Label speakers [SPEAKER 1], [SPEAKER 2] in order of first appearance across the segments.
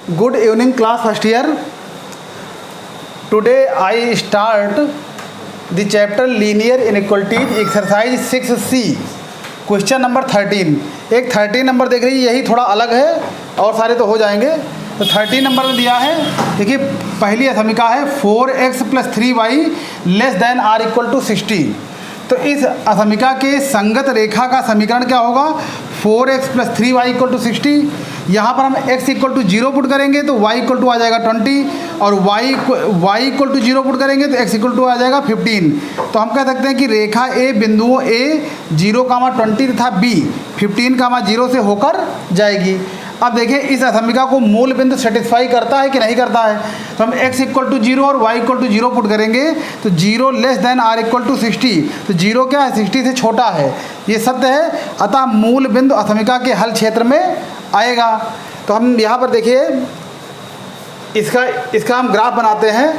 [SPEAKER 1] Good evening class first year. Today I start the chapter linear inequalities exercise 6C question number 13। एक 13 number देख रही है, यही थोड़ा अलग है और सारे तो हो जाएंगे। तो 13 नंबर में दिया है, देखिए पहली असमीका है 4x + 3y < 60। तो इस असमीका के संगत रेखा का समीकरण क्या होगा? 4x + 3y = 60। यहाँ पर हम x = 0 पुट करेंगे तो y = आ जाएगा 20 और y = 0 पुट करेंगे तो x = आ जाएगा 15। तो हम कह सकते हैं कि रेखा A बिंदुओं A 0, 20 तथा B 15, 0 से होकर जाएगी। अब देखिए इस असमीका को मूल बिंदु सेटिस्फाई करता है कि नहीं करता है। तो हम x = 0 और y = 0 पुट करेंगे तो 0 < 60। तो 0 क्या है? 60 से छोटा है, ये सत्य है। अतः मूल बिंदु असमीका के हल क्षेत्र में आएगा। तो हम यहाँ पर देखिए इसका हम ग्राफ बनाते हैं।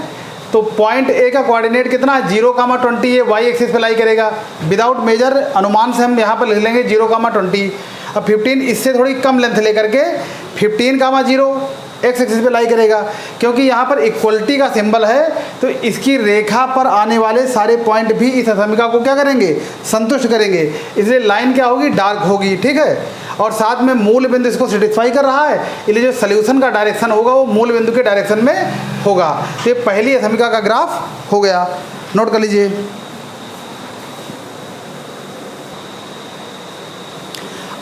[SPEAKER 1] तो पॉइंट ए का कोऑर्डिनेट कितना है? 0, 20 ये वाई एक्सिस पे लाई करेगा। विदाउट मेजर अनुमान से हम यहाँ पर लिख लेंगे 0, 20। अब 15 इससे थोड़ी कम लेंथ लेकर के 15, 0 एक्स एक्सिस पे लाई करेगा। क्योंकि यहाँ पर इक्वलिटी का सिंबल है तो इसकी रेखा पर आने वाले सारे पॉइंट भी इस असमीका को क्या करेंगे? संतुष्ट करेंगे। इसलिए लाइन क्या होगी? डार्क होगी, ठीक है। और साथ में मूल बिंदु इसको सेटिस्फाई कर रहा है, इसलिए जो सोल्यूशन का डायरेक्शन होगा वो मूल बिंदु के डायरेक्शन में होगा। तो ये पहली असमीका का ग्राफ हो गया, नोट कर लीजिए।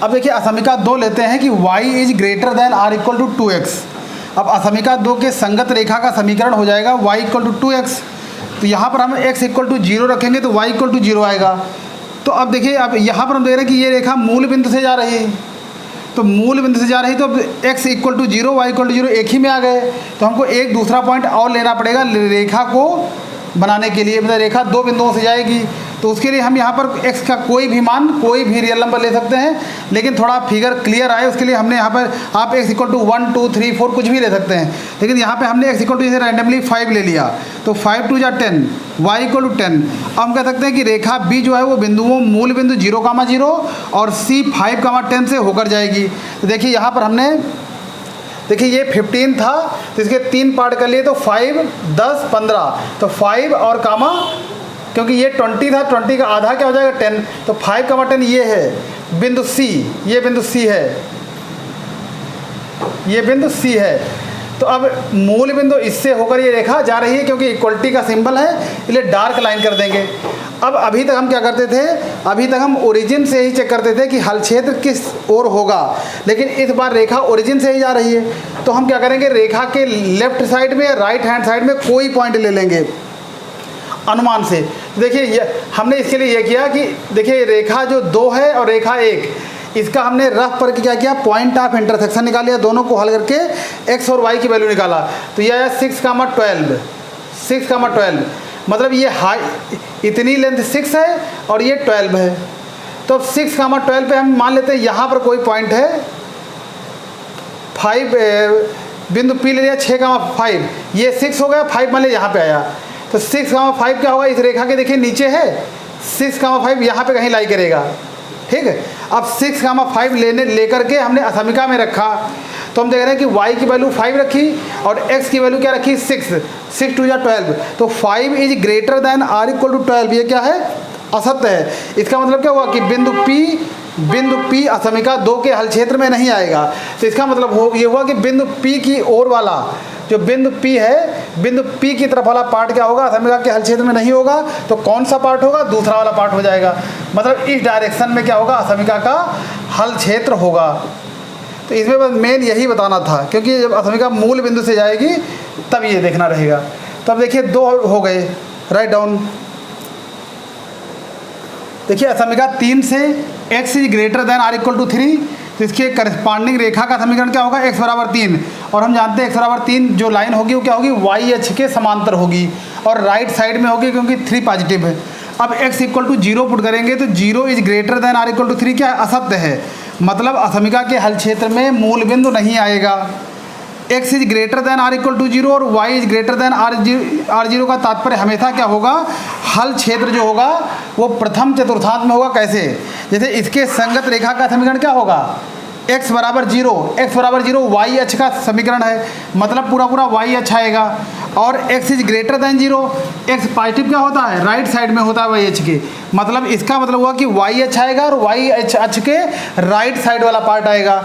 [SPEAKER 1] अब देखिए असमीका 2 लेते हैं कि y > 2x। अब असमीका 2 के संगत रेखा का समीकरण हो जाएगा y = 2x। तो यहाँ पर हम x = 0 रखेंगे तो y = 0 आएगा। तो अब देखिए अब यहाँ पर हम देख रहे हैं कि ये रेखा मूल बिंदु से जा रही है। तो मूल बिंदु से जा रही तो अब x = 0 y = 0 एक ही में आ गए। तो हमको एक दूसरा पॉइंट और लेना पड़ेगा रेखा को बनाने के लिए। मतलब रेखा 2 बिंदुओं से जाएगी तो उसके लिए हम यहाँ पर x का कोई भी मान, कोई भी रियल नंबर ले सकते हैं। लेकिन थोड़ा फिगर क्लियर आए उसके लिए हमने यहाँ पर आप x = 1, 2, 3, 4 कुछ भी ले सकते हैं। लेकिन यहाँ पे हमने x = जैसे रैंडमली 5 ले लिया तो 5 2 10, y = 10। अब हम कह सकते हैं कि रेखा B जो है वो बिंदुओं मूल बिंदु 0, 0 और C 5, 10 से होकर जाएगी। तो देखिए यहाँ पर हमने देखिए ये 15 था तो इसके 3 पार्ट कर लिए तो 5, 10, 15। तो 5 और कामा, क्योंकि ये 20 था, 20 का आधा क्या हो जाएगा? 10। तो 5, 10 ये है बिंदु C, ये बिंदु C है, ये बिंदु C है। तो अब मूल बिंदु इससे होकर ये रेखा जा रही है क्योंकि इक्वलिटी का सिंबल है, इसलिए डार्क लाइन कर देंगे। अब अभी तक हम क्या करते थे? अभी तक हम ओरिजिन से ही चेक करते थे कि हल क्षेत्र किस ओर होगा, लेकिन इस बार रेखा ओरिजिन से ही जा रही है। तो हम क्या करेंगे? रेखा के लेफ्ट साइड में, राइट हैंड साइड में कोई पॉइंट ले लेंगे अनुमान से। देखिए हमने इसके लिए ये किया कि देखिए रेखा जो 2 है और रेखा 1, इसका हमने रफ पर क्या किया? पॉइंट ऑफ इंटरसेक्शन निकाल लिया। दोनों को हल करके x और y की वैल्यू निकाला तो यह आया 6, 12, 6, 12। मतलब ये इतनी लेंथ 6 है और ये 12 है। तो 6, 12 पे हम मान लेते हैं यहाँ पर कोई पॉइंट है 5, बिंदु P ले लिया 6, 5, ये 6 हो गया, 5 मान लिया यहाँ पे आया। तो 6, 5 क्या होगा? इस रेखा के देखिए नीचे है 6, 5 यहाँ पे कहीं लाई करेगा, ठीक है। अब 6, 5 लेकर के हमने असमीका में रखा तो हम देख रहे हैं कि y की वैल्यू 5 रखी और x की वैल्यू क्या रखी? 6, 6 2 12। तो 5 = > 12। ये क्या है? असत्य है। इसका मतलब क्या हुआ कि बिंदु P असमीका 2 के हल क्षेत्र में नहीं आएगा। तो इसका मतलब ये हुआ कि बिंदु P की ओर वाला जो बिंदु P है, बिंदु P की तरफ वाला पार्ट क्या होगा? असमीका के हल क्षेत्र में नहीं होगा। तो कौन सा पार्ट होगा? दूसरा वाला पार्ट हो जाएगा। मतलब इस डायरेक्शन में क्या होगा? असमीका का हल क्षेत्र होगा। तो इसमें बस मेन यही बताना था, क्योंकि जब असमीका मूल बिंदु से जाएगी तब ये देखना रहेगा। तब देखिए 2 हो गए, राइट डाउन। देखिए असमीका 3 से x > 3, तो इसके करस्पॉन्डिंग रेखा का समीकरण क्या होगा? x = 3। और हम जानते हैं x = 3 जो लाइन होगी वो क्या होगी? y अक्ष के समांतर होगी और राइट साइड में होगी क्योंकि 3 पॉजिटिव है। अब x = 0 पुट करेंगे तो 0 < 3 क्या है? असत्य है। मतलब असमीका के हल क्षेत्र में मूल बिंदु नहीं आएगा। x > 0 और y > r0 का तात्पर्य हमेशा क्या होगा? हल क्षेत्र जो होगा वो प्रथम चतुर्थांश में होगा। कैसे? जैसे इसके संगत रेखा का समीकरण क्या होगा? x बराबर जीरो वाई अक्ष का समीकरण है, मतलब पूरा पूरा वाई अक्ष आएगा। और x is greater than zero, x positive क्या होता है, राइट साइड में होता है वाई अक्ष के, मतलब इसका मतलब हुआ कि वाई अक्ष आएगा और वाई अक्ष के राइट साइड वाला पार्ट आएगा।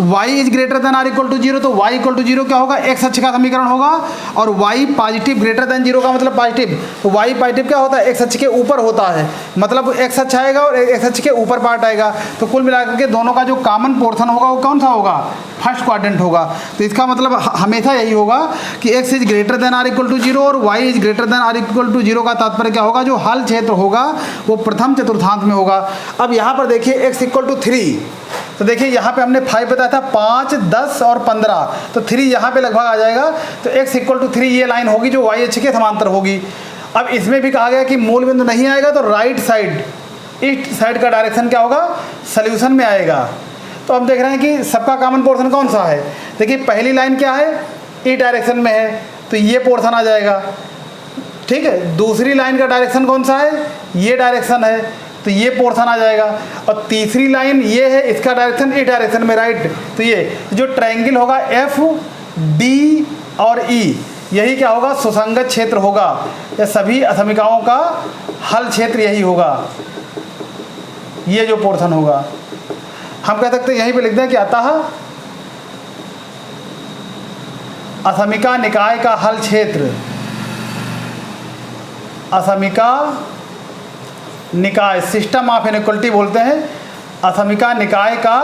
[SPEAKER 1] y is greater than or equal to zero, तो y इक्वल टू जीरो क्या होगा, x अक्ष का समीकरण होगा। और y positive greater than zero का मतलब पॉजिटिव, तो y पॉजिटिव क्या होता है, x अक्ष के ऊपर होता है, मतलब x अक्ष आएगा और x अक्ष के ऊपर पार्ट आएगा। तो कुल मिलाकर के दोनों का जो कॉमन पोर्शन होगा वो कौन सा होगा, फर्स्ट क्वाड्रेंट होगा। तो इसका मतलब हमेशा यही होगा कि x is greater than or equal to zero और y is greater than or equal to zero का तात्पर्य क्या होगा, जो हल क्षेत्र होगा वो प्रथम चतुर्थांश में होगा। अब यहाँ पर देखिए x इक्वल टू 3, तो देखिए यहाँ पे हमने 5 बताया था, 5, 10 और 15, तो 3 यहाँ पे लगभग आ जाएगा। तो x इक्वल टू 3 ये लाइन होगी जो y अक्ष के समांतर होगी। अब इसमें भी कहा गया कि मूल बिंदु नहीं आएगा तो राइट साइड, ईस्ट साइड का डायरेक्शन क्या होगा, सॉल्यूशन में आएगा। तो हम देख रहे हैं कि सबका कॉमन पोर्शन कौन सा है, देखिए पहली लाइन क्या है, ई डायरेक्शन में है, तो ये पोर्शन आ जाएगा, ठीक है। दूसरी लाइन का डायरेक्शन कौन सा है, ये डायरेक्शन है, तो ये पोर्शन आ जाएगा। और तीसरी लाइन ये है, इसका डायरेक्शन ई डायरेक्शन में, राइट, तो ये जो ट्रायंगल होगा एफ डी और ई, यही क्या होगा, सुसंगत क्षेत्र होगा, या सभी असमिकाओं का हल क्षेत्र यही होगा, ये जो पोर्शन होगा। हम कह सकते हैं यहीं पे लिख दें कि अतः असमिका निकाय का हल क्षेत्र, असमिका निकाय, सिस्टम ऑफ इनइक्वालिटी बोलते हैं, असमिका निकाय का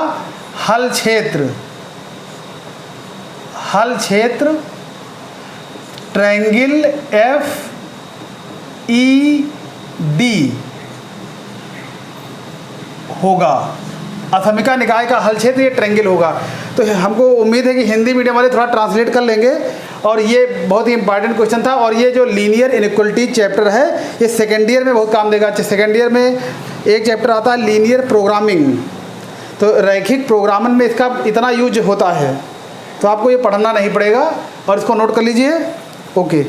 [SPEAKER 1] हल क्षेत्र, ट्रायंगल एफ ई डी होगा। असमिका निकाय का हल क्षेत्र ये ट्रायंगल होगा। तो हमको उम्मीद है कि हिंदी मीडियम वाले थोड़ा ट्रांसलेट कर लेंगे, और ये बहुत ही इंपॉर्टेंट क्वेश्चन था। और ये जो लीनियर इनइक्वालिटी चैप्टर है ये सेकेंड ईयर में बहुत काम देगा। सेकेंड ईयर में एक चैप्टर आता है लीनियर प्रोग्रामिंग, तो रैखिक प्रोग्रामन में इसका इतना यूज होता है, तो आपको ये पढ़ना नहीं पड़ेगा और इसको नोट कर लीजिए। ओके।